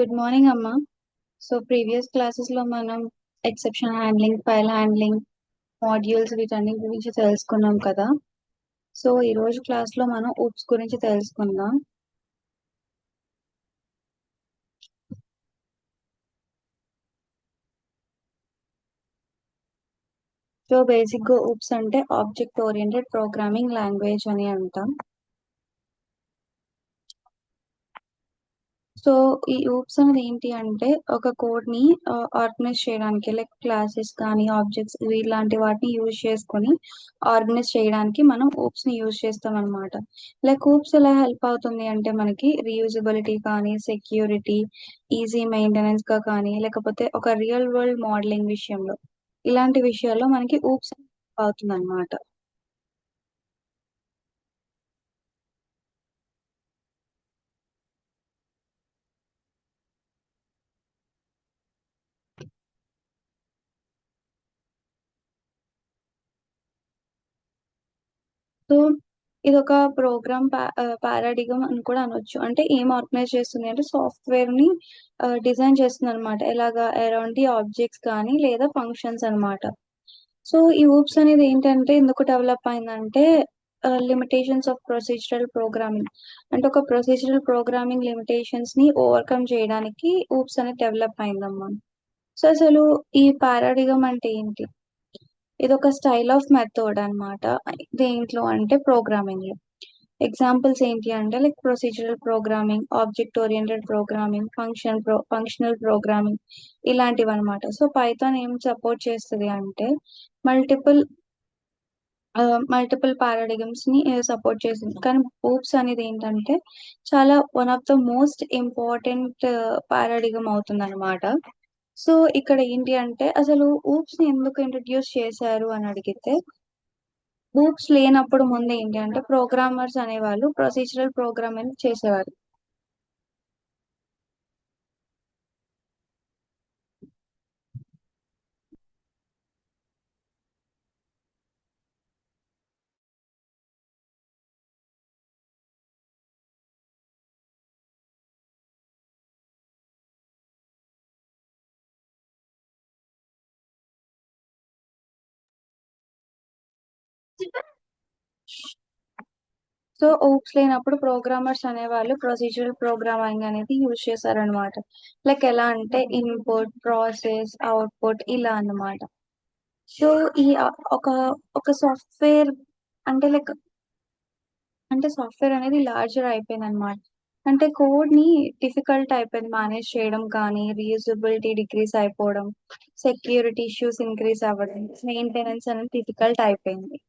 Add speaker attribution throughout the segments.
Speaker 1: Good morning అమ్మా. So previous classes లో మనం exception handling, file handling, modules వీటన్నిటి గురించి తెలుసుకున్నాం కదా. సో ఈ రోజు క్లాస్ లో మనం ఊప్స్ గురించి తెలుసుకుందాం. సో బేసిక్ గా ఊప్స్ అంటే ఆబ్జెక్ట్ ఓరియంటెడ్ ప్రోగ్రామింగ్ లాంగ్వేజ్ అని అంటాం. సో ఈ ఊప్స్ అనేది ఏంటి అంటే ఒక కోడ్ ని ఆర్గనైజ్ చేయడానికి, లైక్ క్లాసెస్ కానీ ఆబ్జెక్ట్స్ ఇలాంటి వాటిని యూజ్ చేసుకొని ఆర్గనైజ్ చేయడానికి మనం ఊప్స్ ని యూజ్ చేస్తాం అనమాట. లైక్ ఊప్స్ ఎలా హెల్ప్ అవుతుంది అంటే మనకి రీయూజబిలిటీ కానీ, సెక్యూరిటీ, ఈజీ మెయింటెనెన్స్ గా కానీ, లేకపోతే ఒక రియల్ వరల్డ్ మోడలింగ్ విషయంలో, ఇలాంటి విషయాల్లో మనకి ఊప్స్ అవుతుంది అనమాట. సో ఇది ఒక ప్రోగ్రామ్ పారాడిగమ్ అని కూడా అనొచ్చు. అంటే ఏం ఆర్గనైజ్ చేస్తుంది అంటే సాఫ్ట్వేర్ ని డిజైన్ చేస్తుంది అనమాట. ఎలాగా అరౌండ్ ది ఆబ్జెక్ట్స్ కానీ లేదా ఫంక్షన్స్ అన్నమాట. సో ఈ ఊప్స్ అనేది ఏంటంటే ఎందుకు డెవలప్ అయిందంటే లిమిటేషన్స్ ఆఫ్ ప్రొసీజరల్ ప్రోగ్రామింగ్, అంటే ఒక ప్రొసీజరల్ ప్రోగ్రామింగ్ లిమిటేషన్స్ ని ఓవర్కమ్ చేయడానికి ఊప్స్ అనేది డెవలప్ అయిందమ్మా. సో అసలు ఈ పారాడిగమ్ అంటే ఏంటి? ఇది ఒక స్టైల్ ఆఫ్ మెథడ్ అన్నమాట. దేంట్లో అంటే ప్రోగ్రామింగ్ లో ఎగ్జాంపుల్స్ ఏంటి అంటే like procedural programming, object oriented programming, functional programming, ఇలాంటివి అనమాట. సో పైథాన్ ఏం సపోర్ట్ చేస్తుంది అంటే మల్టిపుల్ మల్టిపుల్ పారాడిగమ్స్ ని సపోర్ట్ చేస్తుంది. కానీ ఊప్స్ అనేది ఏంటంటే చాలా one of the most important paradigm అవుతుంది అనమాట. సో ఇక్కడ ఏంటి అంటే అసలు ఊప్స్ ని ఎందుకు ఇంట్రడ్యూస్ చేశారు అని అడిగితే, ఊప్స్ లేనప్పుడు ముందు ఏంటి అంటే ప్రోగ్రామర్స్ అనేవాళ్ళు ప్రొసీజరల్ ప్రోగ్రామింగ్ చేసేవారు. సో ఊప్స్ లేనప్పుడు ప్రోగ్రామర్స్ అనేవాళ్ళు ప్రొసీజరల్ ప్రోగ్రామింగ్ అనేది యూజ్ చేశారనమాట. లైక్ ఎలా అంటే ఇన్పుట్, ప్రాసెస్, అవుట్పుట్, ఇలా అన్నమాట. సో ఈ ఒక ఒక సాఫ్ట్వేర్ అంటే లైక్ అంటే సాఫ్ట్వేర్ అనేది లార్జర్ అయిపోయింది అనమాట. అంటే కోడ్ ని డిఫికల్ట్ అయిపోయింది మేనేజ్ చేయడం, కానీ రీయూజబిలిటీ డిక్రీస్ అయిపోవడం, సెక్యూరిటీ ఇష్యూస్ ఇంక్రీస్ అవ్వడం, మెయింటెనెన్స్ అనేది డిఫికల్ట్ అయిపోయింది.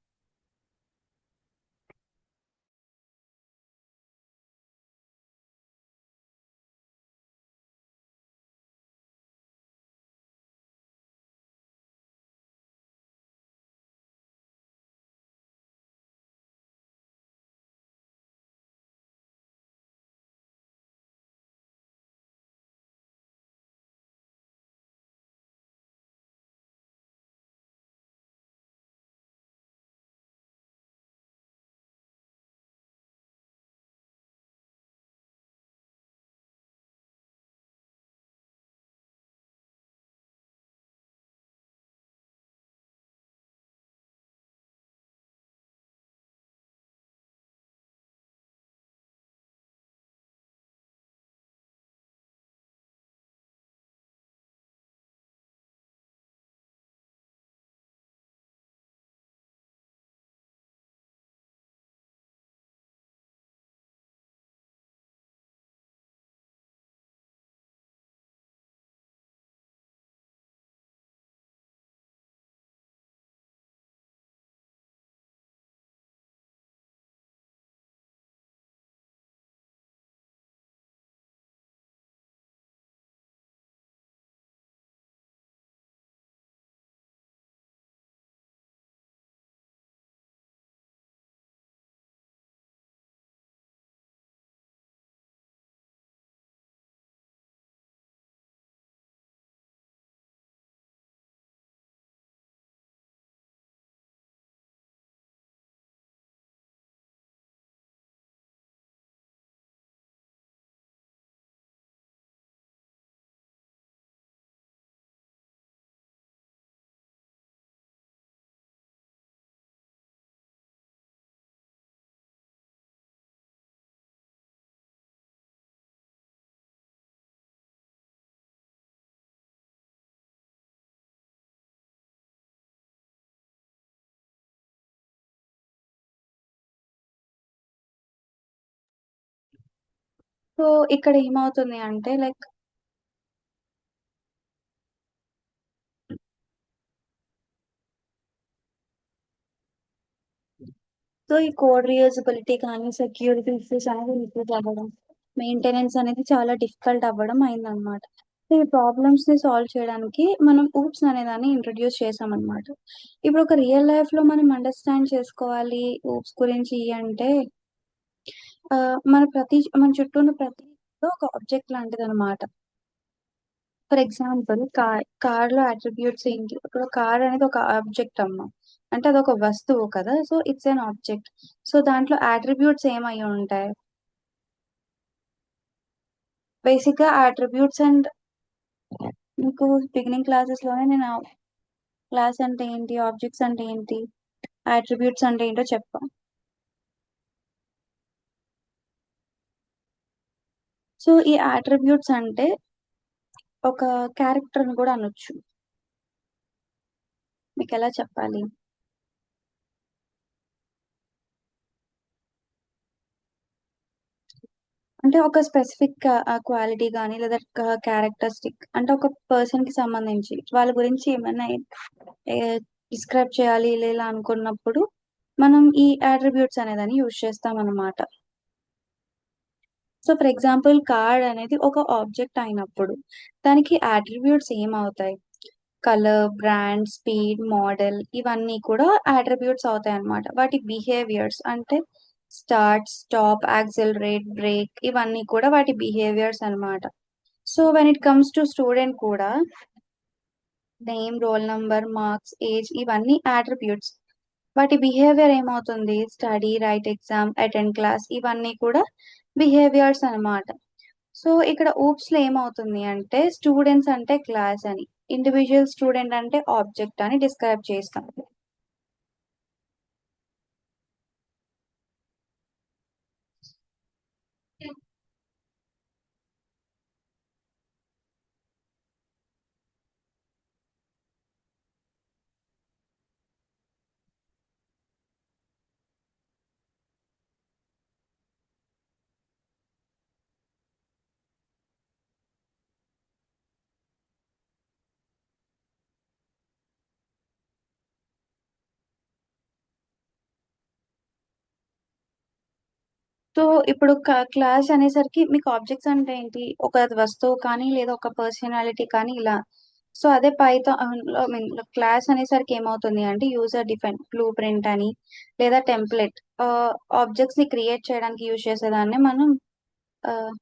Speaker 1: సో, ఇక్కడ ఏమవుతుంది అంటే లైక్ సో, ఈ కోడ్ రీయూజబిలిటీ కానీ, సెక్యూరిటీ ఇష్యూస్ అనేది ఇంక్రీజ్ అవ్వడం, మెయింటెనెన్స్ అనేది చాలా డిఫికల్ట్ అవ్వడం అయిందనమాట. సో, ఈ ప్రాబ్లమ్స్‌ని సాల్వ్ చేయడానికి మనం ఊప్స్ అనే దాన్ని ఇంట్రొడ్యూస్ చేశామనమాట. ఇప్పుడు ఒక రియల్ లైఫ్‌లో మనం అండర్‌స్టాండ్ చేసుకోవాలి ఊప్స్ గురించి అంటే మన చుట్టూ ఉన్న ప్రతి ఒక ఆబ్జెక్ట్ లాంటిదనమాట. ఫర్ ఎగ్జాంపుల్ కార్‌లో అట్రిబ్యూట్స్ ఏంటి? ఇప్పుడు కార్ అనేది ఒక ఆబ్జెక్ట్ అమ్మ. అంటే అదొక వస్తువు కదా! So, it's an object. So, దాంట్లో అట్రిబ్యూట్స్ ఏమయ్యుంటాయి? బేసిక్‌గా అట్రిబ్యూట్స్ అండ్ మీకు బిగినింగ్ క్లాసెస్‌లోనే నేను క్లాస్ అంటే ఏంటి? ఆబ్జెక్ట్స్ అంటే ఏంటి? అట్రిబ్యూట్స్ అంటే ఏంటో చెప్పా. సో, ఈ అట్రిబ్యూట్స్ అంటే ఒక క్యారెక్టర్‌ని కూడా అనొచ్చు. మీకెలా చెప్పాలి? అంటే ఒక స్పెసిఫిక్ క్వాలిటీ గాని లేదా క్యారెక్టరిస్టిక్ అంటే ఒక పర్సన్‌కి సంబంధించి వాళ్ళ గురించి ఏమన్నా ఏ డిస్క్రైబ్ చేయాలి ఇలా అనుకున్నప్పుడు మనం ఈ అట్రిబ్యూట్స్ అనేదాన్ని యూజ్ చేస్తామనమాట. సో, ఫర్ ఎగ్జాంపుల్ కార్డ్ అనేది ఒక ఆబ్జెక్ట్ అయినప్పుడు దానికి అట్రిబ్యూట్స్ ఏమవుతాయి? కలర్, బ్రాండ్, స్పీడ్, మోడల్ ఇవన్నీ కూడా అట్రిబ్యూట్స్ అవుతాయన్నమాట. వాటి బిహేవియర్స్ అంటే స్టార్ట్, స్టాప్, యాక్సిలరేట్, బ్రేక్ ఇవన్నీ కూడా వాటి బిహేవియర్స్ అన్నమాట. So, when it comes to student కూడా name, roll number, marks, age ఇవన్నీ అట్రిబ్యూట్స్. వాటి బిహేవియర్ ఏమవుతుంది? Study, write exam, attend class ఇవన్నీ కూడా బిహేవియర్స్ అన్నమాట. సో, ఇక్కడ ఊప్స్‌లో ఏమవుతుంది అంటే స్టూడెంట్స్ అంటే క్లాస్ అని, ఇండివిడ్యువల్ స్టూడెంట్ అంటే ఆబ్జెక్ట్ అని డిస్క్రైబ్ చేస్తాం. సో, ఇప్పుడు క్లాస్ అనేసరికి మీకు ఆబ్జెక్ట్స్ అంటే ఏంటి? ఒక వస్తువు కానీ, లేదా ఒక పర్సనాలిటీ కానీ ఇలా. సో, అదే ఐ మీన్ క్లాస్ అనేసరికి ఏమవుతుంది అంటే యూజర్ డిఫైన్ బ్లూ ప్రింట్ అని లేదా టెంప్లేట్ ఆబ్జెక్ట్స్‌ని క్రియేట్ చేయడానికి యూజ్ చేసేదాన్నే మనం ఆహ్,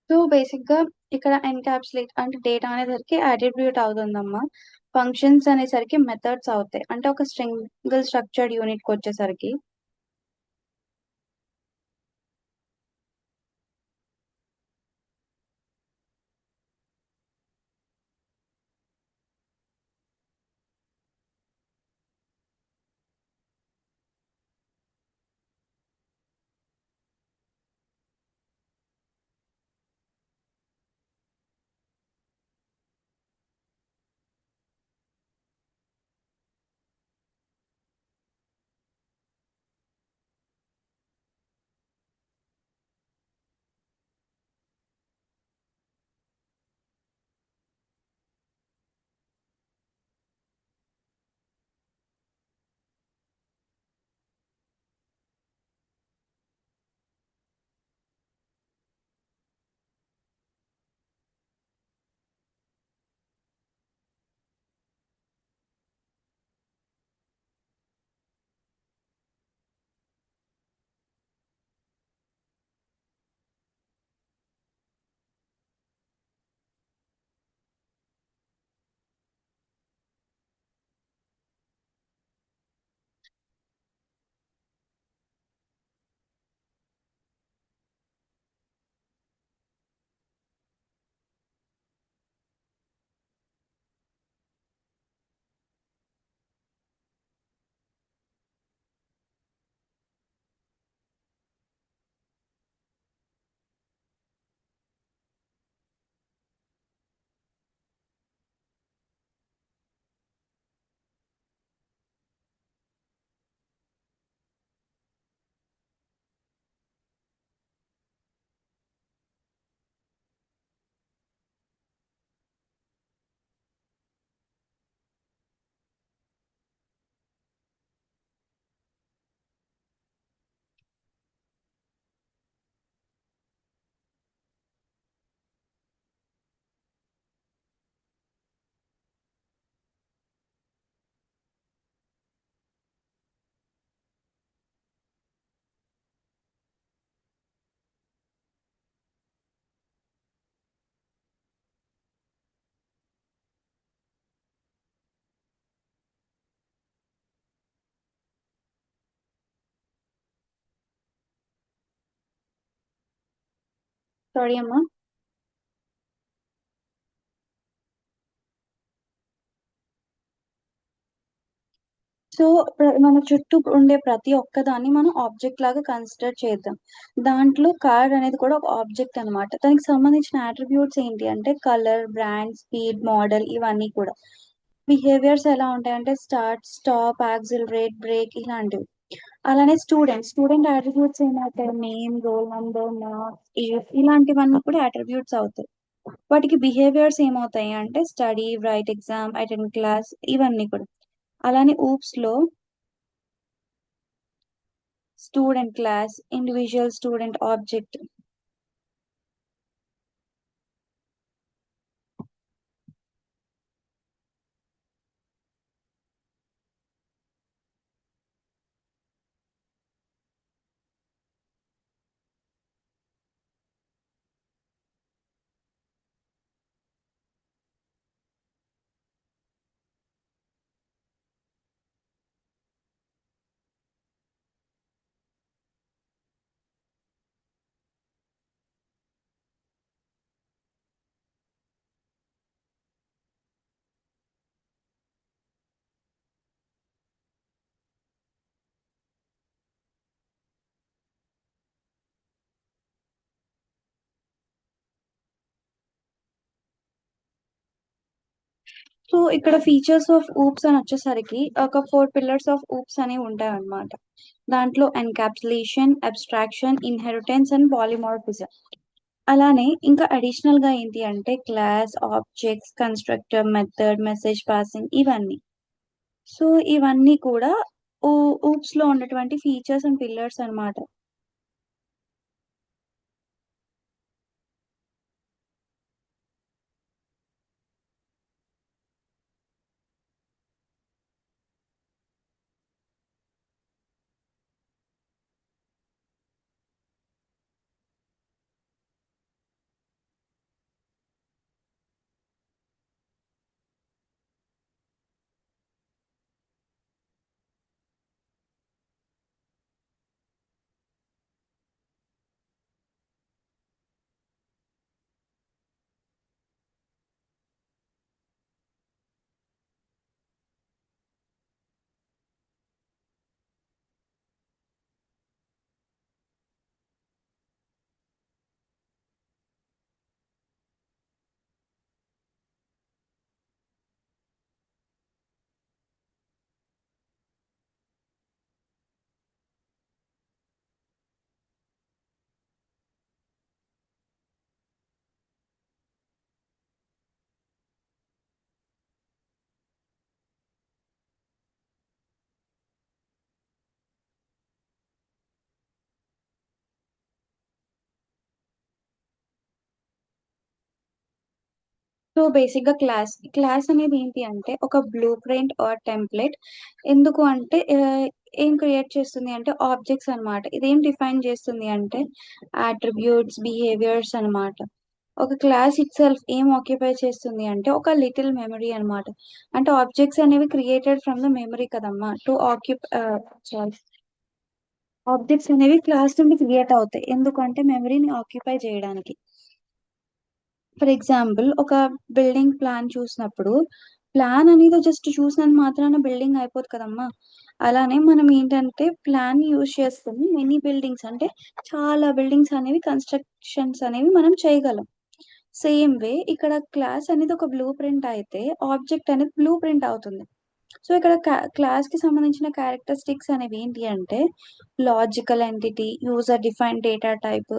Speaker 1: సో బేసిక్‌గా ఇక్కడ ఎన్‌క్యాప్సులేట్ అంటే డేటా అనేసరికి అట్రిబ్యూట్ అవుతుందమ్మా. ఫంక్షన్స్ అనేసరికి మెథడ్స్ అవుతాయి. అంటే ఒక సింగిల్ స్ట్రక్చర్డ్ యూనిట్‌కొచ్చేసరికి సారీ అమ్మా. సో, మన చుట్టూ ఉండే ప్రతి ఒక్కదాన్ని మనం ఆబ్జెక్ట్ లాగా కన్సిడర్ చేద్దాం. దాంట్లో కార్ అనేది కూడా ఒక ఆబ్జెక్ట్ అనమాట. దానికి సంబంధించిన అట్రిబ్యూట్స్ ఏంటి అంటే కలర్, బ్రాండ్, స్పీడ్, మోడల్ ఇవన్నీ కూడా. బిహేవియర్స్ ఎలా ఉంటాయంటే స్టార్ట్, స్టాప్, యాక్సిలరేట్, బ్రేక్ ఇలాంటివి. అలానే స్టూడెంట్ అట్రిబ్యూట్స్ ఏమవుతాయి? Name, roll number, marks, age ఇలాంటివన్నీ కూడా అట్రిబ్యూట్స్ అవుతాయి. వాటికి బిహేవియర్స్ ఏమవుతాయి అంటే study, write exam, attend class ఇవన్నీ కూడా. అలానే ఊప్స్‌లో student class, individual student object. So ఇక్కడ ఫీచర్స్ ఆఫ్ ఊప్స్ అని వచ్చేసరికి ఒక 4 పిల్లర్స్ ఆఫ్ ఊప్స్ అనేవి ఉంటాయన్నమాట. దాంట్లో encapsulation, abstraction, inheritance and polymorphism. అలానే ఇంకా అడిషనల్ గా ఏంటి అంటే class, objects, constructor, method, message passing ఇవన్నీ. సో ఇవన్నీ కూడా ఊ ఊప్స్ లో ఉన్నటువంటి ఫీచర్స్ అండ్ పిల్లర్స్ అన్నమాట. సో బేసిక్‌గా క్లాస్ అనేది ఏంటి అంటే ఒక బ్లూ ప్రింట్ ఆర్ టెంప్లేట్. ఎందుకు అంటే ఏం క్రియేట్ చేస్తుంది అంటే ఆబ్జెక్ట్స్ అన్నమాట. ఇదేం డిఫైన్ చేస్తుంది అంటే అట్రిబ్యూట్స్, బిహేవియర్స్ అన్నమాట. ఒక క్లాస్ ఇట్‌సెల్ఫ్ ఏం ఆక్యుపై చేస్తుంది అంటే ఒక లిటిల్ మెమరీ అన్నమాట. అంటే ఆబ్జెక్ట్స్ అనేవి క్రియేటెడ్ ఫ్రమ్ ద మెమరీ కదమ్మా! సారీ, ఆబ్జెక్ట్స్ అనేవి క్లాస్ నుండి క్రియేట్ అవుతాయి. ఎందుకంటే మెమరీని ఆక్యుపై చేయడానికి. ఫర్ ఎగ్జాంపుల్ ఒక బిల్డింగ్ ప్లాన్ చూసినప్పుడు, ప్లాన్ అనేది జస్ట్ చూసినంత మాత్రాన బిల్డింగ్ అయిపోదు కదమ్మా! అలానే మనం ఏంటంటే ప్లాన్‌ని యూజ్ చేసుకొని మెనీ బిల్డింగ్స్ అంటే చాలా బిల్డింగ్స్ అనేవి కన్‌స్ట్రక్షన్స్ అనేవి మనం చేయగలం. సేమ్ వే ఇక్కడ క్లాస్ అనేది ఒక బ్లూ ప్రింట్ అయితే, ఆబ్జెక్ట్ అనేది బ్లూ ప్రింట్ అవుతుంది. సో, ఇక్కడ క్లాస్‌కి సంబంధించిన క్యారెక్టరిస్టిక్స్ అనేవి ఏంటి అంటే logical entity, user defined data type,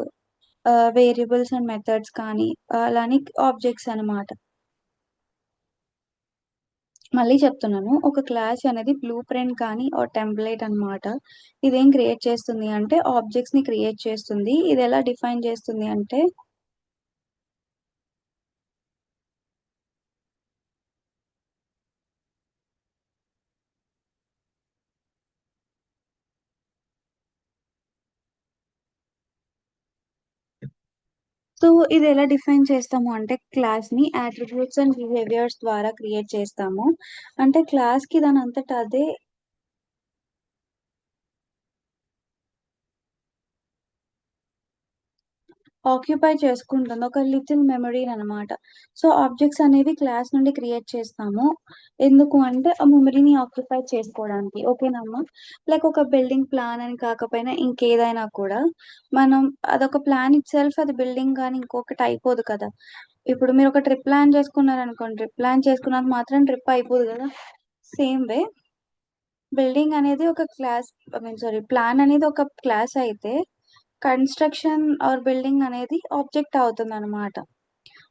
Speaker 1: variables and methods కానీ, అలానే ఆబ్జెక్ట్స్ అనమాట. మళ్ళీ చెప్తున్నాను. ఒక క్లాస్ అనేది బ్లూ ప్రింట్ కానీ టెంప్లేట్ అనమాట. ఇదేం క్రియేట్ చేస్తుంది అంటే ఆబ్జెక్ట్స్‌ని క్రియేట్ చేస్తుంది. ఇదెలా డిఫైన్ చేస్తుంది అంటే సో, ఇదెలా డిఫైన్ చేస్తాము అంటే క్లాస్‌ని అట్రిబ్యూట్స్ అండ్ బిహేవియర్స్ ద్వారా క్రియేట్ చేస్తాము. అంటే క్లాస్‌కి దానంతట అదే ఆక్యుపై చేసుకుంటుంది. ఒక లిటిల్ మెమరీననమాట. సో, ఆబ్జెక్ట్స్ అనేవి క్లాస్ నుండి క్రియేట్ చేస్తాము. ఎందుకు అంటే, ఆ మెమరీని ఆక్యుపై చేసుకోవడానికి. ఓకేనమ్మా? లైక్ ఒక బిల్డింగ్ ప్లాన్ అని కాకపోయినా ఇంకేదైనా కూడా మనం అదొక ప్లాన్ ఇట్‌సెల్ఫ్ అది బిల్డింగ్ గాని ఇంకొకటి అయిపోదు కదా! ఇప్పుడు మీరొక ట్రిప్ ప్లాన్ చేసుకున్నారనుకోండి. ట్రిప్ ప్లాన్ చేసుకున్నంత మాత్రాన ట్రిప్ అయిపోదు గదా! సేమ్ వే బిల్డింగ్ అనేది ఒక class I mean sorry plan అనేది ఒక క్లాస్ అయితే, కన్‌స్ట్రక్షన్ ఆర్ బిల్డింగ్ అనేది ఆబ్జెక్ట్ అవుతుందనమాట.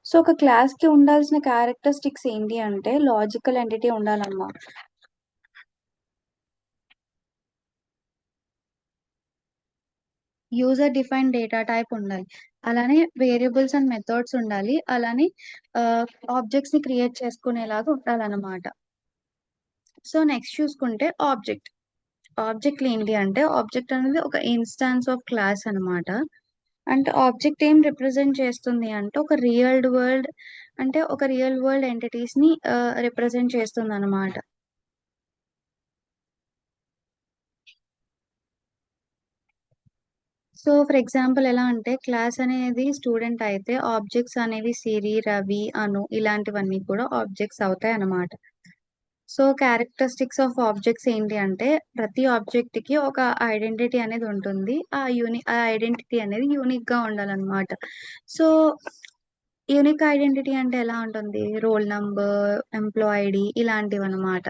Speaker 1: సో, ఒక క్లాస్‌కి ఉండాల్సిన క్యారెక్టరిస్టిక్స్ ఏంటి అంటే లాజికల్ ఎంటిటీ ఉండాలమ్మా. యూజర్ డిఫైన్డ్ డేటా టైప్ ఉండాలి. అలానే వేరియబుల్స్ అండ్ మెథడ్స్ ఉండాలి. అలానే ఆబ్జెక్ట్స్‌ని క్రియేట్ చేసుకునేలాగా ఉండాలనమాట. సో, నెక్స్ట్ చూసుకుంటే ఆబ్జెక్ట్. ఆబ్జెక్ట్‌లు ఏంటి అంటే ఆబ్జెక్ట్ అనేది ఒక ఇన్‌స్టాన్స్ ఆఫ్ క్లాస్ అనమాట. అంటే ఆబ్జెక్ట్ ఏం రిప్రజెంట్ చేస్తుంది అంటే ఒక రియల్ వరల్డ్ ఎంటిటీస్‌ని రిప్రజెంట్ చేస్తుందనమాట. సో, ఫర్ ఎగ్జాంపుల్ ఎలా అంటే క్లాస్ అనేది స్టూడెంట్ అయితే ఆబ్జెక్ట్స్ అనేవి సిరి, రవి, అను ఇలాంటివన్నీ కూడా ఆబ్జెక్ట్స్ అవుతాయన్నమాట. సో, క్యారెక్టరిస్టిక్స్ ఆఫ్ ఆబ్జెక్ట్స్ ఏంటి అంటే ప్రతి ఆబ్జెక్ట్‌కి ఒక ఐడెంటిటీ అనేది ఉంటుంది. ఆ ఐడెంటిటీ అనేది యూనిక్‌గా ఉండాలన్నమాట. సో, యూనిక్ ఐడెంటిటీ అంటే ఎలా ఉంటుంది? రోల్ నంబర్, ఎంప్లాయీ ఐడీ ఇలాంటివన్నమాట.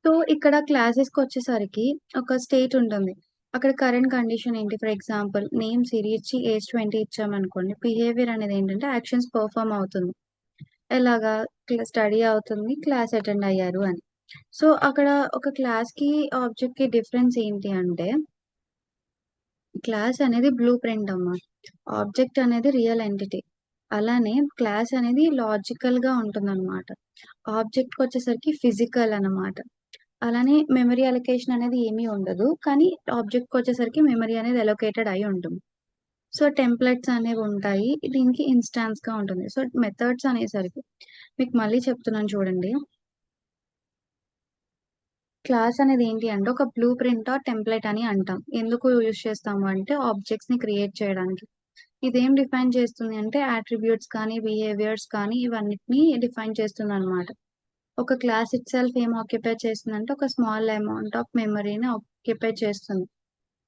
Speaker 1: సో, ఇక్కడ క్లాసెస్‌కొచ్చేసరికి ఒక స్టేట్ ఉంటుంది. అక్కడ కరెంట్ కండిషన్ ఏంటి? ఫర్ ఎగ్జాంపుల్ నేమ్ సిరి ఇచ్చి ఏజ్ 20 ఇచ్చామనుకోండి. బిహేవియర్ అనేదేంటంటే యాక్షన్స్ పెర్ఫార్మ్ అవుతుంది. ఎలాగా? స్టడీ అవుతుంది, క్లాస్ అటెండ్ అయ్యారు అని. సో, అక్కడ ఒక క్లాస్‌కి, ఆబ్జెక్ట్‌కి డిఫరెన్స్ ఏంటి అంటే, క్లాస్ అనేది బ్లూ ప్రింట్ అమ్మా. ఆబ్జెక్ట్ అనేది రియల్ ఎంటిటీ. అలానే క్లాస్ అనేది లాజికల్‌గా ఉంటుందనమాట. ఆబ్జెక్ట్‌కొచ్చేసరికి ఫిజికల్ అనమాట. అలానే మెమరీ అలొకేషన్ అనేది ఏమీ ఉండదు. కానీ ఆబ్జెక్ట్‌కొచ్చేసరికి మెమరీ అనేది అలొకేటెడ్ అయ్యి ఉంటుంది. సో, టెంప్లెట్స్ అనేవుంటాయి. దీనికి ఇన్‌స్టాన్స్‌గా ఉంటుంది. సో, మెథడ్స్ అనేసరికి మీకు మళ్ళీ చెప్తున్నాను చూడండి. క్లాస్ అనేది ఏంటి అంటే ఒక బ్లూ ప్రింట్ ఆర్ టెంప్లేట్ అని అంటాం. ఎందుకు యూజ్ చేస్తాము అంటే ఆబ్జెక్ట్స్‌ని క్రియేట్ చేయడానికి. ఇదేం డిఫైన్ చేస్తుంది అంటే అట్రిబ్యూట్స్ కానీ, బిహేవియర్స్ కానీ ఇవన్నిటిని డిఫైన్ చేస్తుందనమాట. ఒక క్లాస్ ఇట్‌సెల్ఫ్ ఏం ఆక్యుపై చేస్తుందంటే ఒక స్మాల్ అమౌంట్ ఆఫ్ మెమరీని ఆక్యుపై చేస్తుంది.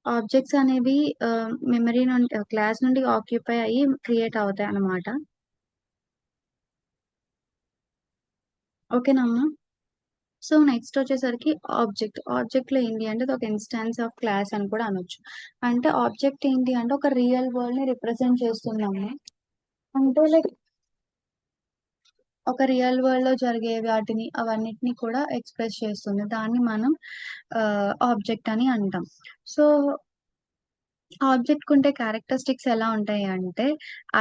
Speaker 1: ఆబ్జెక్ట్స్ అనేవి మెమరీ నుండి క్లాస్ నుండి ఆక్యుపై అయ్యి క్రియేట్ అవుతాయన్నమాట. ఓకేనా అమ్మ? సో, నెక్స్ట్ వచ్చేసరికి ఆబ్జెక్ట్. ఆబ్జెక్ట్‌లో ఏంటి అంటే అదొక ఇన్‌స్టాన్స్ ఆఫ్ క్లాస్ అని కూడా అనొచ్చు. అంటే ఆబ్జెక్ట్ ఏంటి అంటే ఒక రియల్ వరల్డ్‌ని రిప్రజెంట్ చేస్తుందమ్మా. అంటే లైక్ ఒక రియల్ వరల్డ్‌లో జరిగే వాటిని అవన్నిటిని కూడా ఎక్స్‌ప్రెస్ చేస్తుంది. దాన్ని మనం ఆబ్జెక్ట్ అని అంటాం. సో, ఆబ్జెక్ట్‌కుంటే క్యారెక్టరిస్టిక్స్ ఎలా ఉంటాయి అంటే,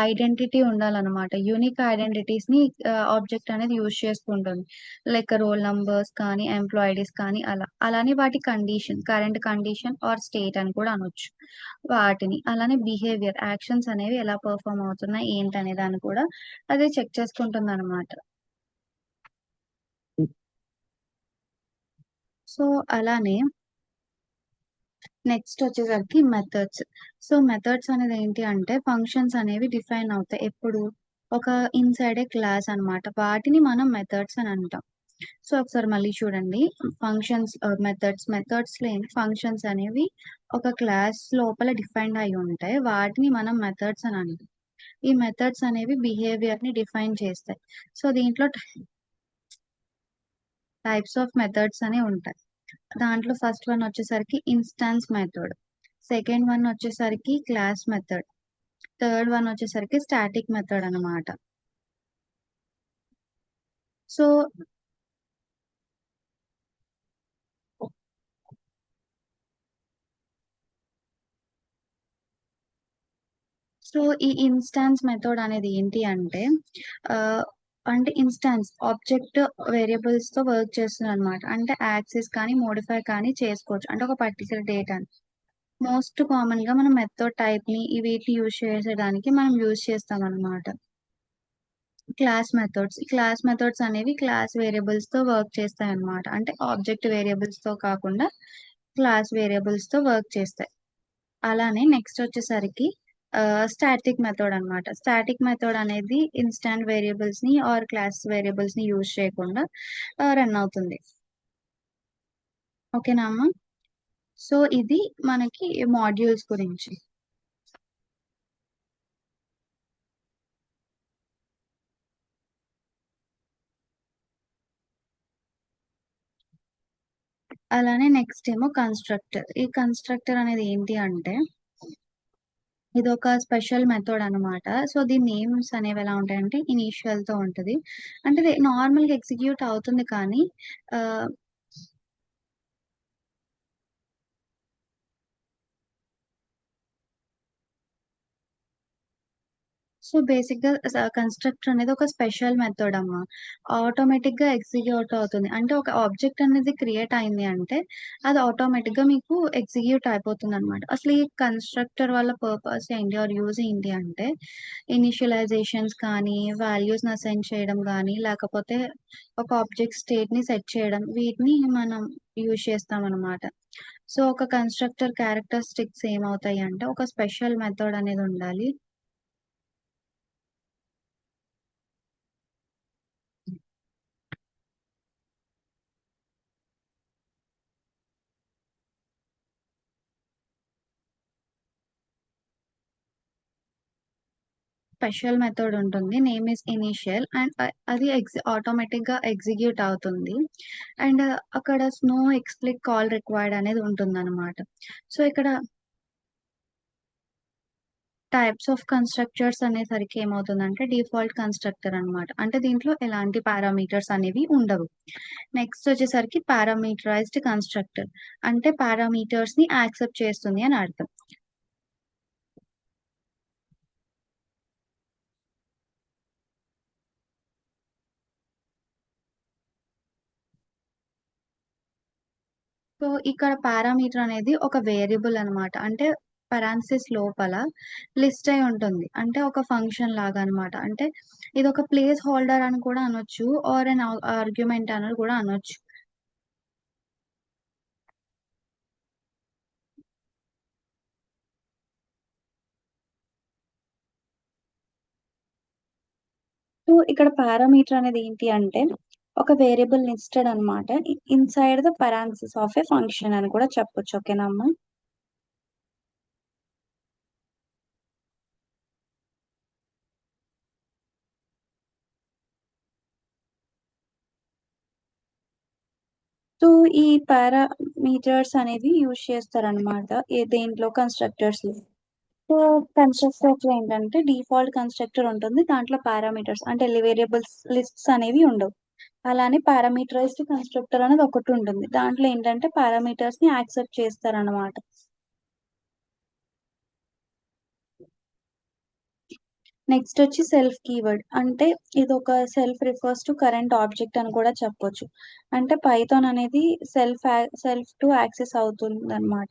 Speaker 1: ఐడెంటిటీ ఉండాలనమాట. యూనిక్ ఐడెంటిటీస్‌ని ఆబ్జెక్ట్ అనేది యూజ్ చేసుకుంటుంది. లైక్ రోల్ నంబర్స్ కానీ, ఎంప్లాయీ ఐడీస్ కానీ అలా. అలానే వాటి condition, current condition or state అని కూడా అనొచ్చు. వాటిని. అలానే బిహేవియర్, యాక్షన్స్ అనేవి ఎలా పెర్ఫార్మ్ అవుతున్నాయి, ఏంటనే దాన్ని కూడా అది చెక్ చేసుకుంటుందనమాట. సో, అలానే నెక్స్ట్ వచ్చేసరికి మెథడ్స్. సో, మెథడ్స్ అనేది ఏంటి అంటే ఫంక్షన్స్ అనేవి డిఫైన్ అవుతాయి. ఎప్పుడు? ఒక ఇన్‌సైడ్ ఏ క్లాస్ అనమాట. వాటిని మనం మెథడ్స్ అని అంటాం. సో, ఒకసారి మళ్ళీ చూడండి. మెథడ్స్‌లో ఏంటి ఫంక్షన్స్ అనేవి ఒక క్లాస్ లోపల డిఫైన్డ్ అయ్యి ఉంటాయి. వాటిని మనం మెథడ్స్ అని అంటాం. ఈ మెథడ్స్ అనేవి బిహేవియర్‌ని డిఫైన్ చేస్తాయి. సో, దీంట్లో టైప్స్ ఆఫ్ మెథడ్స్ అనేవి ఉంటాయి. దాంట్లో ఫస్ట్ వన్ వచ్చేసరికి ఇన్‌స్టాన్స్ మెథడ్. సెకండ్ వన్ వచ్చేసరికి క్లాస్ మెథడ్. థర్డ్ వన్ వచ్చేసరికి స్టాటిక్ మెథడ్ అనమాట. సో, ఈ ఇన్‌స్టాన్స్ మెథడ్ అనేది ఏంటి అంటే ఆహ్, అంటే ఆబ్జెక్ట్ వేరియబుల్స్‌తో వర్క్ చేస్తుందనమాట. అంటే యాక్సెస్ కానీ, మోడిఫై కానీ చేసుకోవచ్చు. అంటే ఒక పర్టిక్యులర్ డేటాని. మోస్ట్ కామన్‌గా మనం మెథడ్ టైప్‌ని వీటిని యూజ్ చేసేడానికి మనం యూజ్ చేస్తామనమాట. క్లాస్ మెథడ్స్ అనేవి క్లాస్ వేరియబుల్స్‌తో వర్క్ చేస్తాయన్నమాట. అంటే ఆబ్జెక్ట్ వేరియబుల్స్‌తో కాకుండా క్లాస్ వేరియబుల్స్‌తో వర్క్ చేస్తాయి. అలానే నెక్స్ట్ వచ్చేసరికి స్టాటిక్ మెథడ్ అన్నమాట. స్టాటిక్ మెథడ్ అనేది ఇన్‌స్టాంట్ వేరియబుల్స్‌ని ఆర్ క్లాస్ వేరియబుల్స్‌ని యూజ్ చేయకుండా రన్ అవుతుంది. ఓకేనా అమ్మ? సో, ఇది మనకి మాడ్యూల్స్ గురించి. అలానే నెక్స్ట్ ఏమో కన్‌స్ట్రక్టర్. ఈ కన్‌స్ట్రక్టర్ అనేది ఏంటి అంటే ఇదొక స్పెషల్ మెథడ్ అనమాట. సో, దీని నేమ్స్ అనేవెలా ఉంటాయంటే, ఇనీషియల్‌తో ఉంటది. అంటే ఇది నార్మల్‌గా ఎగ్జిక్యూట్ అవుతుంది కానీ ఆహ్, సో, బేసిక్‌గా కన్‌స్ట్రక్టర్ అనేది ఒక స్పెషల్ మెథడ్ అమ్మా. ఆటోమేటిక్‌గా ఎగ్జిక్యూట్ అవుతుంది. అంటే ఒక ఆబ్జెక్ట్ అనేది క్రియేట్ అయింది అంటే, అది ఆటోమేటిక్‌గా మీకు ఎగ్జిక్యూట్ అయిపోతుందనమాట. అసలు ఈ కన్‌స్ట్రక్టర్ వల్ల పర్పస్ ఏంటి ఆర్ యూజ్ ఏంటి అంటే, ఇనిషియలైజేషన్స్ కానీ, వాల్యూస్‌ని అసైన్ చేయడం గానీ, లేకపోతే ఒక ఆబ్జెక్ట్ స్టేట్‌ని సెట్ చేయడం, వీటిని మనం యూజ్ చేస్తామనమాట. సో, ఒక కన్‌స్ట్రక్టర్ క్యారెక్టరిస్టిక్స్ ఏమవుతాయి అంటే, ఒక స్పెషల్ మెథడ్ అనేది ఉండాలి. స్పెషల్ మెథడ్ ఉంటుంది. నేమ్ ఈస్ ఇనీషియల్ అండ్ అది ఆటోమేటిక్‌గా ఎగ్జిక్యూట్ అవుతుంది. అండ్ అక్కడ నో ఎక్స్‌ప్లిట్ కాల్ రిక్వైర్డ్ అనేది ఉంటుందనమాట. సో, ఇక్కడ టైప్స్ ఆఫ్ కన్‌స్ట్రక్చర్స్ అనేసరికి ఏమవుతుందంటే డిఫాల్ట్ కన్‌స్ట్రక్టర్ అనమాట. అంటే దీంట్లో ఎలాంటి పారామీటర్స్ అనేవి ఉండవు. నెక్స్ట్ వచ్చేసరికి పారామీటరైజ్డ్ కన్‌స్ట్రక్టర్. అంటే పారామీటర్స్‌ని యాక్సెప్ట్ చేస్తుంది అని అర్థం. సో, ఇక్కడ పారామీటర్ అనేది ఒక వేరియబుల్ అనమాట. అంటే పారాన్సిస్ లోపల లిస్ట్ అయి ఉంటుంది. అంటే ఒక ఫంక్షన్ లాగా అనమాట. అంటే ఇదొక ప్లేస్ హోల్డర్ అని కూడా అనొచ్చు. ఆర్ ఎన్ ఆర్గ్యుమెంట్ అని కూడా అనొచ్చు. సో, ఇక్కడ పారామీటర్ అనేది ఏంటి అంటే ఒక వేరియబుల్ లిస్టెడ్ అనమాట. Inside the parenthesis of a function అని కూడా చెప్పొచ్చు. ఓకేనా అమ్మా? సో, ఈ పారామీటర్స్ అనేవి యూజ్ చేస్తారనమాట. దేంట్లో కన్‌స్ట్రక్టర్స్‌లో. సో, కన్‌స్ట్రక్టర్స్‌లో ఏంటంటే డిఫాల్ట్ కన్‌స్ట్రక్టర్ ఉంటుంది. దాంట్లో పారామీటర్స్ అంటే వేరియబుల్స్ లిస్ట్స్ అనేవి ఉండవు. అలానే పారామీటరైజ్డ్ కన్‌స్ట్రక్టర్ అనేది ఒకటుంటుంది. దాంట్లో ఏంటంటే పారామీటర్స్‌ని యాక్సెప్ట్ చేస్తారనమాట. నెక్స్ట్ వచ్చి సెల్ఫ్ కీవర్డ్. అంటే ఇదొక self refers to current object అని కూడా చెప్పొచ్చు. అంటే పైథాన్ అనేది సెల్ఫ్ టు యాక్సెస్ అవుతుందనమాట.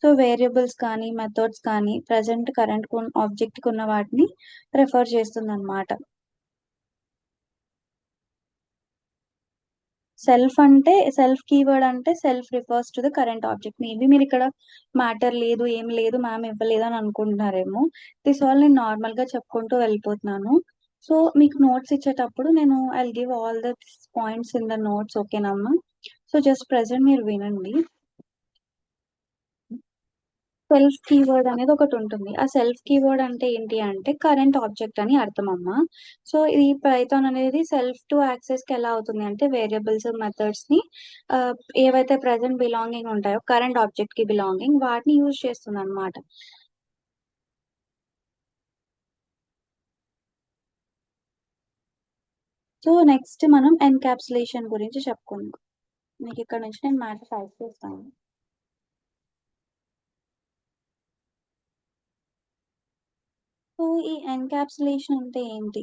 Speaker 1: సో, వేరియబుల్స్ కానీ, మెథడ్స్ కానీ ప్రెజెంట్ కరెంట్ ఆబ్జెక్ట్‌కి ఉన్న వాటిని రిఫర్ చేస్తుందనమాట. సెల్ఫ్ కీవర్డ్ అంటే self refers to the current object. Maybe మీరిక్కడ మ్యాటర్ లేదు, ఏం లేదు, మ్యామ్ ఇవ్వలేదు అని అనుకుంటున్నారేమో. దిస్ ఆల్ నేను నార్మల్‌గా చెప్పుకుంటూ వెళ్ళిపోతున్నాను. సో, మీకు నోట్స్ ఇచ్చేటప్పుడు నేను give all the points in the notes ఓకేనమ్మా? సో, జస్ట్ ప్రెజెంట్ మీరు వినండి. సెల్ఫ్ కీవర్డ్ అనేది ఒకటుంటుంది. ఆ సెల్ఫ్ కీవర్డ్ అంటే ఏంటి అంటే కరెంట్ ఆబ్జెక్ట్ అని అర్థమమ్మా. సో, ఈ పైథాన్ అనేది సెల్ఫ్ టు యాక్సెస్‌కి ఎలా అవుతుంది అంటే వేరియబుల్స్, మెథడ్స్‌ని ఆహ్, ఏవైతే ప్రెజెంట్ బిలాంగింగ్ ఉంటాయో కరెంట్ ఆబ్జెక్ట్‌కి బిలాంగింగ్ వాటిని యూజ్ చేస్తుందనమాట. సో, నెక్స్ట్ మనం ఎన్‌క్యాప్సులేషన్ గురించి చెప్పుకుందాం. మీకిక్కడ నుంచి నేను మ్యాటర్ టైప్ చేస్తాను. సో, ఈ ఎన్‌క్యాప్సులేషన్ అంటే ఏంటి?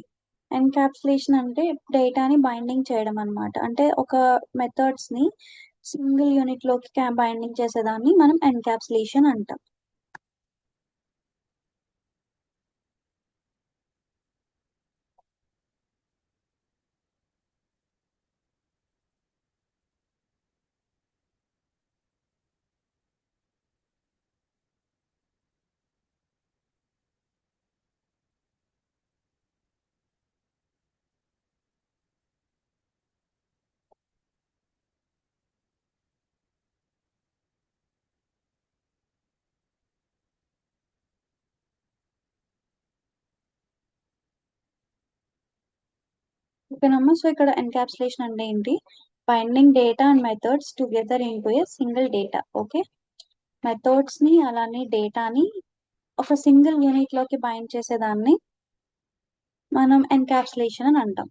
Speaker 1: ఎన్‌క్యాప్సులేషన్ అంటే డేటాని బైండింగ్ చేయడం అన్నమాట. అంటే ఒక మెథడ్స్‌ని సింగిల్ యూనిట్‌లోకి బైండింగ్ చేసేదాన్ని మనం ఎన్‌క్యాప్సులేషన్ అంటాం. ఓకేనమ్మా. సో, ఇక్కడ ఎన్‌క్యాప్సులేషన్ అంటే ఏంటి? Binding data and methods together into a single data. Okay. మెథడ్స్‌ని అలానే డేటాని ఒక సింగిల్ యూనిట్‌లోకి బైండ్ చేసేదాన్ని మనం ఎన్‌క్యాప్సులేషన్ అని అంటాం.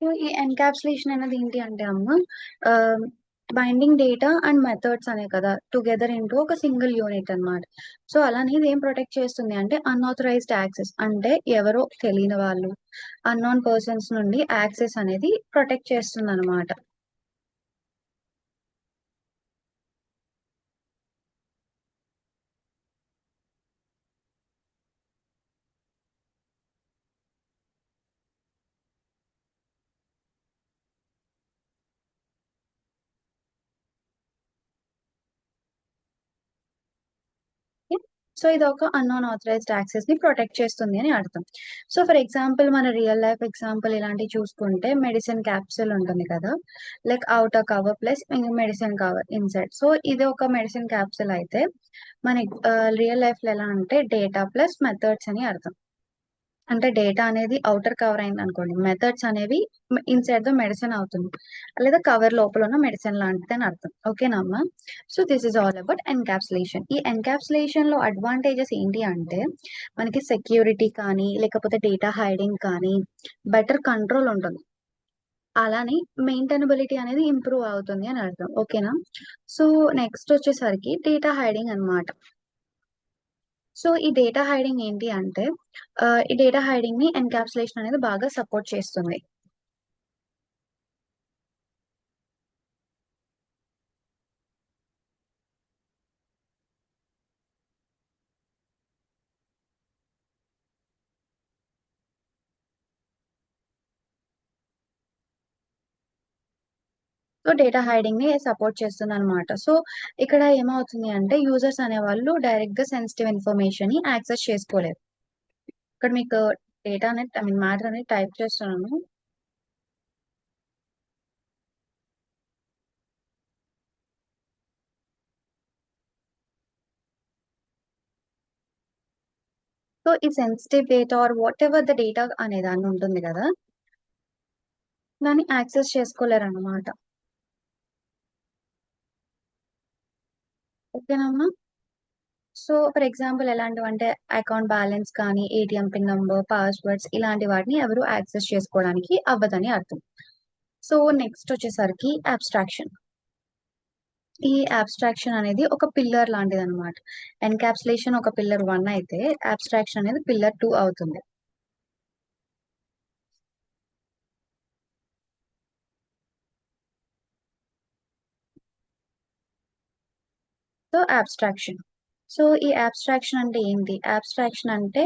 Speaker 1: సో, ఈ ఎన్‌క్యాప్సులేషన్ అనేది ఏంటి అంటే అమ్మ ఆహ్, బైండింగ్ డేటా అండ్ మెథడ్స్ అనే కదా! టుగెదర్ ఇంటూ ఒక సింగిల్ యూనిట్ అన్నమాట. సో, అలానే ఇదేం ప్రొటెక్ట్ చేస్తుంది అంటే అన్‌ఆథరైజ్డ్ యాక్సెస్ అంటే ఎవరో తెలియని వాళ్ళు, అన్‌నోన్ పర్సన్స్ నుండి యాక్సెస్ అనేది ప్రొటెక్ట్ చేస్తుందన్నమాట. ఓకే. సో, ఇదొక అన్‌నోన్ ఆథరైజ్డ్ యాక్సెస్‌ని ప్రొటెక్ట్ చేస్తుంది అని అర్థం. సో, ఫర్ ఎగ్జాంపుల్ మన రియల్ లైఫ్ ఎగ్జాంపుల్ ఇలాంటివి చూసుకుంటే మెడిసిన్ క్యాప్సూల్ ఉంటుంది కదా! Like outer cover plus medicine cover inside. So, ఇది ఒక మెడిసిన్ క్యాప్సూల్ అయితే మన రియల్ లైఫ్‌లో ఎలా అంటే డేటా ప్లస్ మెథడ్స్ అని అర్థం. అంటే డేటా అనేది ఔటర్ కవర్ అయిందనుకోండి. మెథడ్స్ అనేవి ఇన్‌సైడ్ ద మెడిసిన్ అవుతుంది. లేదా కవర్ లోపల ఉన్న మెడిసిన్ లాంటిదని అర్థం. ఓకేనా అమ్మ? So, this is all about encapsulation. ఈ ఎన్‌క్యాప్సులేషన్‌లో అడ్వాంటేజెస్ ఏంటి అంటే, మనకి సెక్యూరిటీ కానీ, లేకపోతే డేటా హైడింగ్ కానీ, బెటర్ కంట్రోల్ ఉంటుంది. అలానే మెయింటైనబిలిటీ అనేది ఇంప్రూవ్ అవుతుంది అని అర్థం. ఓకేనా? సో, నెక్స్ట్ వచ్చేసరికి డేటా హైడింగ్ అన్నమాట. సో, ఈ డేటా హైడింగ్ ఏంటి అంటే ఈ డేటా హైడింగ్‌ని ఎన్‌క్యాప్సులేషన్ అనేది బాగా సపోర్ట్ చేస్తుంది. సో, డేటా హైడింగ్‌ని సపోర్ట్ చేస్తుందనమాట. సో, ఇక్కడ ఏమవుతుంది అంటే యూజర్స్ అనేవాళ్ళు డైరెక్ట్‌గా సెన్సిటివ్ ఇన్ఫర్మేషన్‌ని యాక్సెస్ చేసుకోలేరు. ఇక్కడ మీకు డేటా అనేది మ్యాటర్ అనేది టైప్ చేస్తున్నాను. సో, ఈ sensitive data or whatever the data అనే దాన్ని ఉంటుంది గదా! దాన్ని యాక్సెస్ చేసుకోలేరనమాట. ఓకేనా? సో, ఫర్ ఎగ్జాంపుల్ ఎలాంటివంటే అకౌంట్ బ్యాలెన్స్ కానీ, ఏటీఎం పిన్ నంబర్, పాస్‌వర్డ్స్ ఇలాంటి వాటిని ఎవరు యాక్సెస్ చేసుకోవడానికి అవ్వదని అర్థం. సో, నెక్స్ట్ వచ్చేసరికి అబ్స్ట్రాక్షన్. ఈ అబ్స్ట్రాక్షన్ అనేది ఒక పిల్లర్ లాంటిదనమాట. ఎన్‌క్యాప్సులేషన్ ఒక పిల్లర్ 1 అయితే, అబ్స్ట్రాక్షన్ అనేది పిల్లర్ 2 అవుతుంది. So, abstraction. సో, ఈ అబ్స్ట్రాక్షన్ అంటే ఏంటి? అబ్స్ట్రాక్షన్ అంటే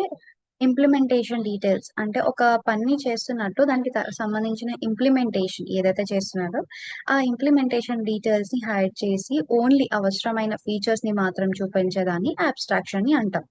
Speaker 1: ఇంప్లిమెంటేషన్ డీటెయిల్స్. అంటే ఒక పని చేస్తున్నట్టు దానికి సంబంధించిన ఇంప్లిమెంటేషన్ ఏదైతే చేస్తున్నారో, ఆ ఇంప్లిమెంటేషన్ డీటెయిల్స్‌ని హైడ్ చేసి ఓన్లీ అవసరమైన ఫీచర్స్‌ని మాత్రం చూపించేదాన్ని అబ్స్ట్రాక్షన్ అని అంటాం.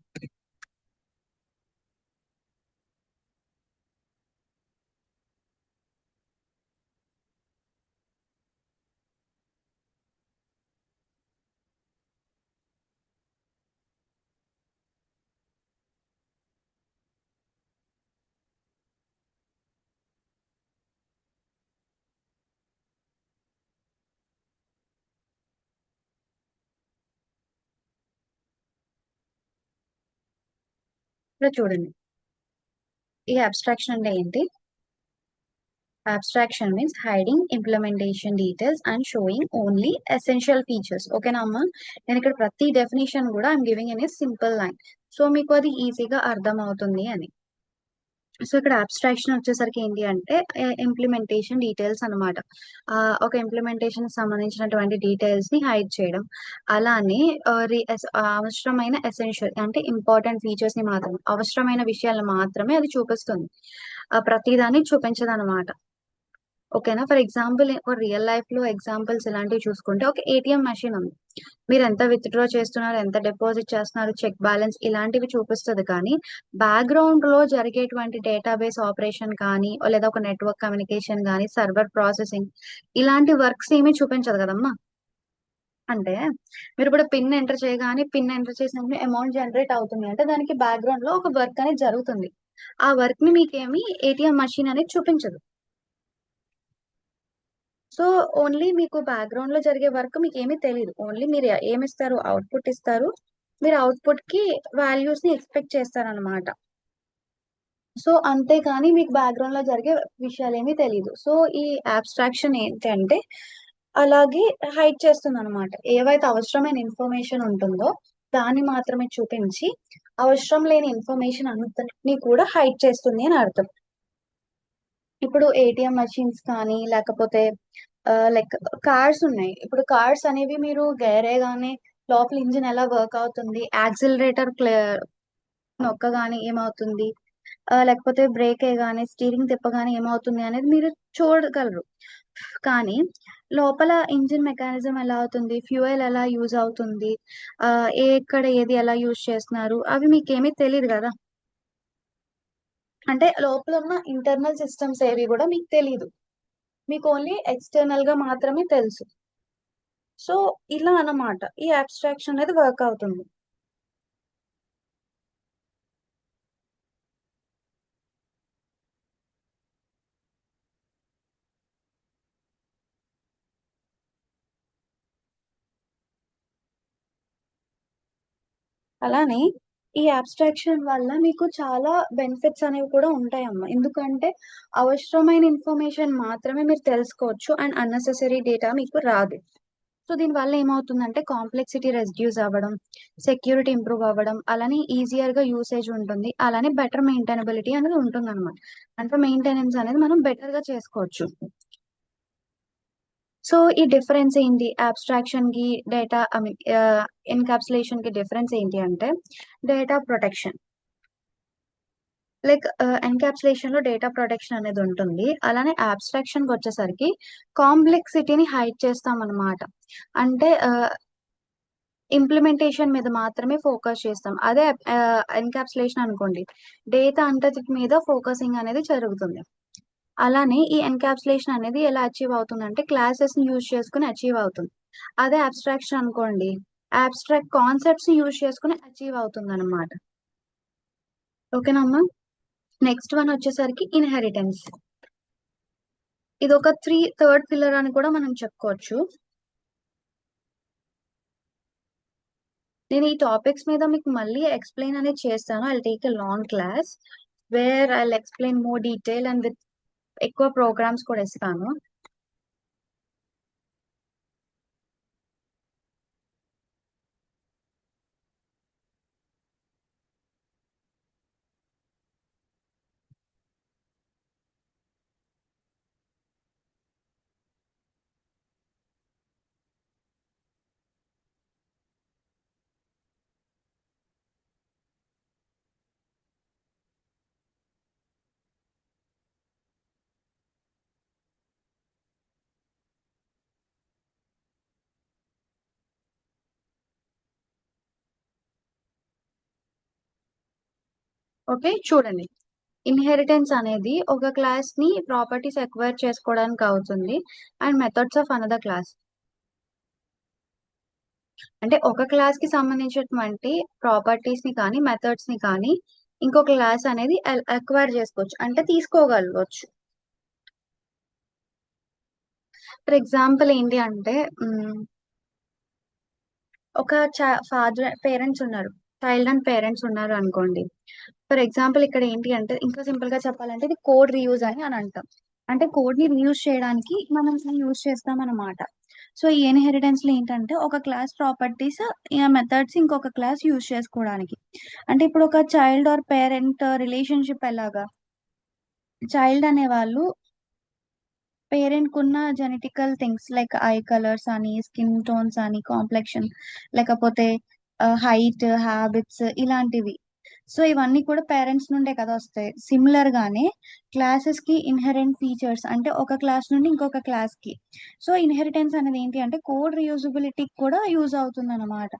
Speaker 1: ఇక్కడ చూడండి. ఈ అబ్స్ట్రాక్షన్ అంటే ఏంటి? Abstraction means hiding implementation details and sowing only essential features. ఓకేనా అమ్మ? నేనిక్కడ ప్రతి డెఫినిషన్ గూడా I'm giving in a simple line. So, మీకు అది ఈజీగా అర్థమవుతుంది అని. సో, ఇక్కడ అబ్స్ట్రాక్షన్ వచ్చేసరికి ఏంటి అంటే ఇంప్లిమెంటేషన్ డీటెయిల్స్ అనమాట. ఒక ఇంప్లిమెంటేషన్‌కి సంబంధించినటువంటి డీటెయిల్స్‌ని హైడ్ చేయడం. అలానే అవసరమైన ఎసెన్షియల్ అంటే ఇంపార్టెంట్ ఫీచర్స్‌ని మాత్రమే, అవసరమైన విషయాలను మాత్రమే అది చూపిస్తుంది. ప్రతిదాన్ని చూపించదనమాట. ఓకేనా? ఫర్ ఎగ్జాంపుల్ ఒక రియల్ లైఫ్‌లో ఎగ్జాంపుల్స్ ఇలాంటివి చూసుకుంటే ఒక ఏటీఎం మెషిన్ ఉంది. మీరెంత విత్‌డ్రా చేస్తున్నారు, ఎంత డిపాజిట్ చేస్తున్నారు, చెక్ బాలన్స్ ఇలాంటివి చూపిస్తది కానీ, బ్యాక్‌గ్రౌండ్‌లో జరిగేటువంటి డేటాబేస్ ఆపరేషన్ కానీ, లేదా ఒక నెట్‌వర్క్ కమ్యూనికేషన్ గానీ, సర్వర్ ప్రాసెసింగ్ ఇలాంటి వర్క్స్ ఏమి చూపించదు కదమ్మా! అంటే మీరిప్పుడు పిన్ ఎంటర్ చేయగానే, పిన్ ఎంటర్ చేసిన వెంటనే అమౌంట్ జనరేట్ అవుతుంది అంటే, దానికి బ్యాక్‌గ్రౌండ్‌లో ఒక వర్క్ అనేది జరుగుతుంది. ఆ వర్క్‌ని మీకేమి ఏటీఎం మెషిన్ అనేది చూపించదు. సో, ఓన్లీ మీకు బ్యాక్‌గ్రౌండ్‌లో జరిగే వర్క్ మీకేమి తెలీదు. ఓన్లీ మీరు ఏమిస్తారు? ఔట్‌పుట్ ఇస్తారు. మీరు ఔట్‌పుట్‌కి వాల్యూస్‌ని ఎక్స్‌పెక్ట్ చేస్తారనమాట. సో అంతేకాని మీకు బ్యాక్గ్రౌండ్ లో జరిగే విషయాలేమీ తెలియదు. సో ఈ అబ్స్ట్రాక్షన్ ఏంటంటే అలాగే హైడ్ చేస్తుంది అనమాట. ఏవైతే అవసరమైన ఇన్ఫర్మేషన్ ఉంటుందో దాన్ని మాత్రమే చూపించి అవసరం లేని ఇన్ఫర్మేషన్ అంతటిని కూడా హైడ్ చేస్తుంది అని అర్థం. ఇప్పుడు ఏటీఎం మషిన్స్ కానీ లేకపోతే లైక్ కార్స్ ఉన్నాయి. ఇప్పుడు కార్స్ అనేవి మీరు గేరేగానే లోపల ఇంజిన్ ఎలా వర్క్ అవుతుంది, యాక్సిలరేటర్ నొక్కగానే ఏమవుతుంది, లేకపోతే బ్రేక్ వేయగానే స్టీరింగ్ తిప్పగానే ఏమవుతుంది అనేది మీరు చూడగలరు. కానీ లోపల ఇంజిన్ మెకానిజం ఎలా అవుతుంది, ఫ్యూయల్ ఎలా యూజ్ అవుతుంది, ఎక్కడ ఏది ఎలా యూజ్ చేస్తున్నారు అవి మీకేమీ తెలియదు కదా. అంటే లోపల ఉన్న ఇంటర్నల్ సిస్టమ్స్ ఏవి కూడా మీకు తెలియదు. మీకు ఓన్లీ ఎక్స్టర్నల్ గా మాత్రమే తెలుసు. సో ఇలా అన్నమాట ఈ అబ్స్ట్రాక్షన్ అనేది వర్క్ అవుతుంది. అలానే ఈ అబ్స్ట్రాక్షన్ వల్ల మీకు చాలా బెనిఫిట్స్ అనేవి కూడా ఉంటాయమ్మా. ఎందుకంటే అవసరమైన ఇన్ఫర్మేషన్ మాత్రమే మీరు తెలుసుకోవచ్చు అండ్ అన్నెసెసరీ డేటా మీకు రాదు. సో దీని వల్ల ఏమవుతుందంటే కాంప్లెక్సిటీ రెడ్యూస్ అవ్వడం, సెక్యూరిటీ ఇంప్రూవ్ అవ్వడం, అలానే ఈజియర్ గా యూసేజ్ ఉంటుంది, అలానే బెటర్ మెయింటైనబిలిటీ అనేది ఉంటుంది అనమాట. అంటే మెయింటెనెన్స్ అనేది మనం బెటర్ గా చేసుకోవచ్చు. సో ఈ డిఫరెన్స్ ఏంటి, అబ్స్ట్రాక్షన్ కి డేటా ఐ మీన్ ఎన్కాప్సులేషన్ కి డిఫరెన్స్ ఏంటి అంటే డేటా ప్రొటెక్షన్. లైక్ ఎన్కాప్సులేషన్ లో డేటా ప్రొటెక్షన్ అనేది ఉంటుంది, అలానే అబ్స్ట్రాక్షన్ కి వచ్చేసరికి కాంప్లెక్సిటీని హైడ్ చేస్తాం అనమాట. అంటే ఇంప్లిమెంటేషన్ మీద మాత్రమే ఫోకస్ చేస్తాం. అదే ఎన్కాప్సులేషన్ అనుకోండి, డేటా అంతటి మీద ఫోకసింగ్ అనేది జరుగుతుంది. అలానే ఈ ఎన్కాప్సులేషన్ అనేది ఎలా అచీవ్ అవుతుందంటే క్లాసెస్ ని యూజ్ చేసుకుని అచీవ్ అవుతుంది. అదే అబ్స్ట్రాక్షన్ అనుకోండి, అబ్స్ట్రాక్ట్ కాన్సెప్ట్స్ ని యూజ్ చేసుకుని అచీవ్ అవుతుంది అనమాట. ఓకేనమ్మా. నెక్స్ట్ వన్ వచ్చేసరికి ఇన్హెరిటెన్స్. ఇది ఒక థర్డ్ పిల్లర్ అని కూడా మనం చెప్పుకోవచ్చు. నేను ఈ టాపిక్స్ మీద మీకు మళ్ళీ ఎక్స్ప్లెయిన్ అనేది చేస్తాను. I take a long class where I explain more detail and with ఎక్కువ ప్రోగ్రామ్స్ కూడా ఇస్తాను. ఓకే చూడండి, ఇన్హెరిటెన్స్ అనేది ఒక క్లాస్ ని ప్రాపర్టీస్ ఎక్వైర్ చేసుకోవడానికి అవుతుంది and methods of another class. అంటే ఒక క్లాస్ కి సంబంధించినటువంటి ప్రాపర్టీస్ ని కానీ మెథడ్స్ ని కానీ ఇంకొక క్లాస్ అనేది అక్వైర్ చేసుకోవచ్చు, అంటే తీసుకోగలవచ్చు. ఫర్ ఎగ్జాంపుల్ ఏంటి అంటే ఒక ఫాదర్ పేరెంట్స్ ఉన్నారు, చైల్డ్ అండ్ పేరెంట్స్ ఉన్నారు అనుకోండి. ఫర్ ఎగ్జాంపుల్ ఇక్కడ ఏంటి అంటే ఇంకా సింపుల్ గా చెప్పాలంటే ఇది కోడ్ రీయూజ్ అని అంటాం. అంటే కోడ్ ని రీయూజ్ చేయడానికి మనం యూజ్ చేస్తాం అన్నమాట. సో ఈ ఇన్హెరిటెన్స్ లో ఏంటంటే ఒక క్లాస్ ప్రాపర్టీస్ మెథడ్స్ ఇంకొక క్లాస్ యూజ్ చేసుకోవడానికి. అంటే ఇప్పుడు ఒక చైల్డ్ ఆర్ పేరెంట్ రిలేషన్షిప్ ఎలాగా, చైల్డ్ అనే వాళ్ళు పేరెంట్ కున్న genetical things like I colours అని, స్కిన్ టోన్స్ అని, కాంప్లెక్షన్, లేకపోతే హైట్, హ్యాబిట్స్ ఇలాంటివి. సో ఇవన్నీ కూడా పేరెంట్స్ నుండే కదా వస్తాయి. సిమిలర్ గానే క్లాసెస్ కి ఇన్హెరెంట్ ఫీచర్స్ అంటే ఒక క్లాస్ నుండి ఇంకొక క్లాస్ కి. సో ఇన్హెరిటెన్స్ అనేది ఏంటి అంటే కోడ్ రియూజబిలిటీ కూడా యూజ్ అవుతుంది అనమాట.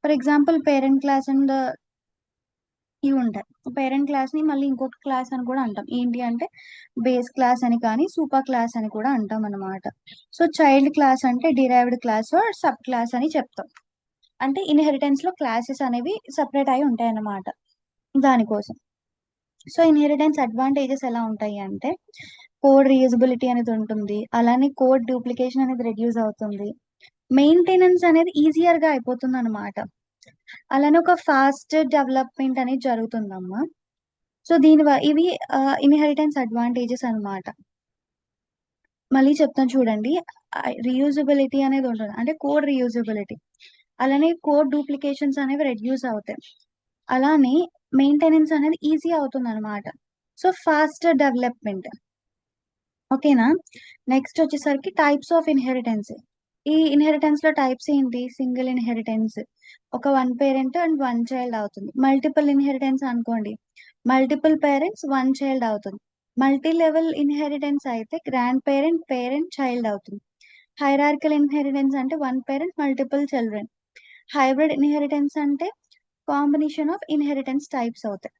Speaker 1: For example parent class and ఇవి ఉంటాయి. పేరెంట్ క్లాస్ ని మళ్ళీ ఇంకొక క్లాస్ అని కూడా అంటాం. ఏంటి అంటే బేస్ క్లాస్ అని కానీ సూపర్ క్లాస్ అని కూడా అంటాం అనమాట. సో చైల్డ్ క్లాస్ అంటే డిరైవ్డ్ క్లాస్ సబ్ క్లాస్ అని చెప్తాం. అంటే ఇన్హెరిటెన్స్ లో క్లాసెస్ అనేవి సపరేట్ అయి ఉంటాయి అన్నమాట దానికోసం. సో ఇన్హెరిటెన్స్ అడ్వాంటేజెస్ ఎలా ఉంటాయి అంటే కోడ్ రీయూజబిలిటీ అనేది ఉంటుంది, అలానే కోడ్ డూప్లికేషన్ అనేది రెడ్యూస్ అవుతుంది, మెయింటెనెన్స్ అనేది ఈజియర్ గా అయిపోతుంది అనమాట, అలానే ఒక ఫాస్ట్ డెవలప్మెంట్ అనేది జరుగుతుందమ్మా. సో ఇవి ఇన్హెరిటెన్స్ అడ్వాంటేజెస్ అన్నమాట. మళ్ళీ చెప్తాను చూడండి. రీయూజబిలిటీ అనేది ఉంటుంది, అంటే కోడ్ రీయూజబిలిటీ. అలానే కోడ్ డూప్లికేషన్స్ అనేవి రెడ్యూస్ అవుతాయి. అలానే మెయింటెనెన్స్ అనేది ఈజీ అవుతుంది అనమాట. So faster development. ఓకేనా. నెక్స్ట్ వచ్చేసరికి టైప్స్ ఆఫ్ ఇన్హెరిటెన్స్. ఈ ఇన్హెరిటెన్స్ లో టైప్స్ ఏంటి? సింగిల్ ఇన్హెరిటెన్స్, ఒక one parent and one child అవుతుంది. మల్టిపుల్ ఇన్హెరిటెన్స్ అనుకోండి, మల్టిపుల్ పేరెంట్స్ వన్ చైల్డ్ అవుతుంది. మల్టీ లెవెల్ ఇన్హెరిటెన్స్ అయితే గ్రాండ్ పేరెంట్, పేరెంట్, చైల్డ్ అవుతుంది. హైరార్కల్ ఇన్హెరిటెన్స్ అంటే one parent multiple children. Hybrid inheritance అంటే కాంబినేషన్ ఆఫ్ ఇన్హెరిటెన్స్ టైప్స్ అవుతాయి.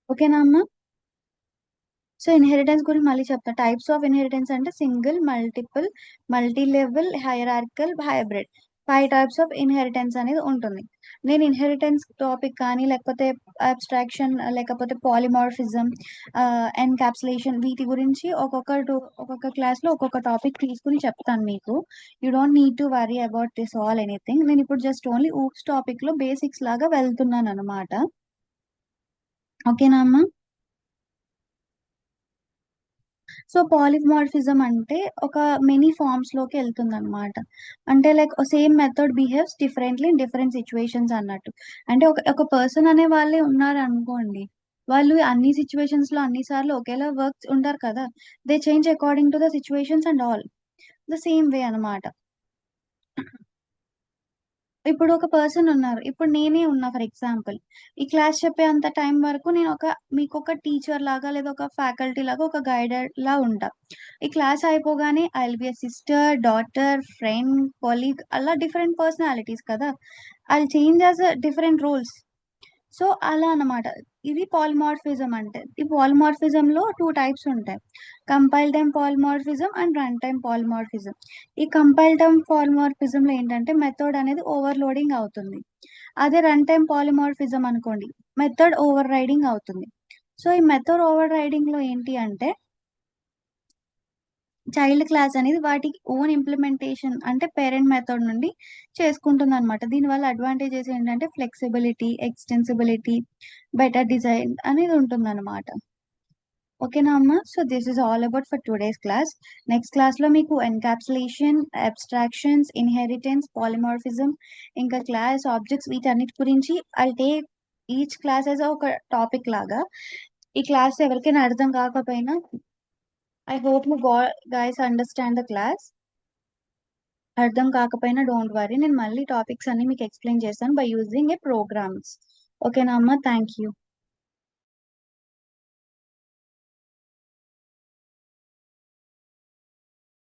Speaker 1: ఓకేనా అమ్మా. సో ఇన్హెరిటెన్స్ గురించి మళ్ళీ చెప్తా. టైప్స్ ఆఫ్ ఇన్హెరిటెన్స్ అంటే single, multiple, multi level, hierarchical, hybrid. 5 types of inheritance అనేది ఉంటుంది. నేను ఇన్హెరిటెన్స్ టాపిక్ కానీ లేకపోతే అబ్స్ట్రాక్షన్ లేకపోతే పాలిమార్ఫిజం, ఎన్కాప్సులేషన్, వీటి గురించి ఒక్కొక్క క్లాస్ లో ఒక్కొక్క టాపిక్ తీసుకుని చెప్తాను మీకు. You don't need to worry about this all anything. నేను ఇప్పుడు జస్ట్ ఓన్లీ ఊప్స్ టాపిక్ లో బేసిక్స్ లాగా వెళ్తున్నాను అనమాట. ఓకేనా అమ్మా. సో పాలిమార్ఫిజం అంటే ఒక మెనీ ఫార్మ్స్ లోకి వెళ్తుంది అనమాట. అంటే like same method behaves differently in different situations అన్నట్టు. అంటే ఒక ఒక పర్సన్ అనే వాళ్ళే ఉన్నారు అనుకోండి, వాళ్ళు అన్ని సిచ్యువేషన్స్ లో అన్ని సార్లు ఒకేలా వర్క్ ఉంటారు కదా. They change according to the situations and all. The same way అనమాట. ఇప్పుడు ఒక పర్సన్ ఉన్నారు, ఇప్పుడు నేనే ఉన్నా ఫర్ ఎగ్జాంపుల్. ఈ క్లాస్ చెప్పే అంత టైం వరకు నేను మీకు ఒక టీచర్ లాగా లేదా ఒక ఫ్యాకల్టీ లాగా ఒక గైడర్ లా ఉంటా. ఈ క్లాస్ అయిపోగానే I will be sister, daughter, friend, colleague, అలా డిఫరెంట్ పర్సనాలిటీస్ కదా. I change as different roles. So అలా అన్నమాట. ఇది పాలిమార్ఫిజం అంటే. ఈ పాలిమార్ఫిజం లో 2 టైప్స్ ఉంటాయి, compile time polymorphism and run time polymorphism. ఈ కంపైల్ టైమ్ పాలిమార్ఫిజం లో ఏంటంటే మెథడ్ అనేది ఓవర్లోడింగ్ అవుతుంది. అదే రన్ టైమ్ పాలిమార్ఫిజం అనుకోండి, మెథడ్ ఓవర్ రైడింగ్ అవుతుంది. సో ఈ మెథడ్ ఓవర్ రైడింగ్ లో ఏంటి అంటే చైల్డ్ క్లాస్ అనేది వాటి ఓన్ ఇంప్లిమెంటేషన్ అంటే పేరెంట్ మెథడ్ నుండి చేసుకుంటుంది అనమాట. దీనివల్ల అడ్వాంటేజెస్ ఏంటంటే ఫ్లెక్సిబిలిటీ, ఎక్స్టెన్సిబిలిటీ, బెటర్ డిజైన్ అనేది ఉంటుంది అనమాట. ఓకేనా అమ్మా. So this is all about for today's class. Next class లో మీకు ఎన్కాప్సులేషన్, అబ్స్ట్రాక్షన్స్, ఇన్హెరిటెన్స్, పాలిమార్ఫిజం, ఇంకా క్లాస్ ఆబ్జెక్ట్స్, వీటన్నిటి గురించి I take each class as ఒక టాపిక్ లాగా. ఈ క్లాస్ ఎవరికైనా అర్థం కాకపోయినా I hope you guys understand the class. అర్థం కాకపోయినా డోంట్ వరీ, నేను మళ్ళీ టాపిక్స్ అన్ని మీకు ఎక్స్ప్లెయిన్ చేస్తాను బై యూజింగ్ ఏ ప్రోగ్రామ్స్. ఓకేనా అమ్మా. Thank you.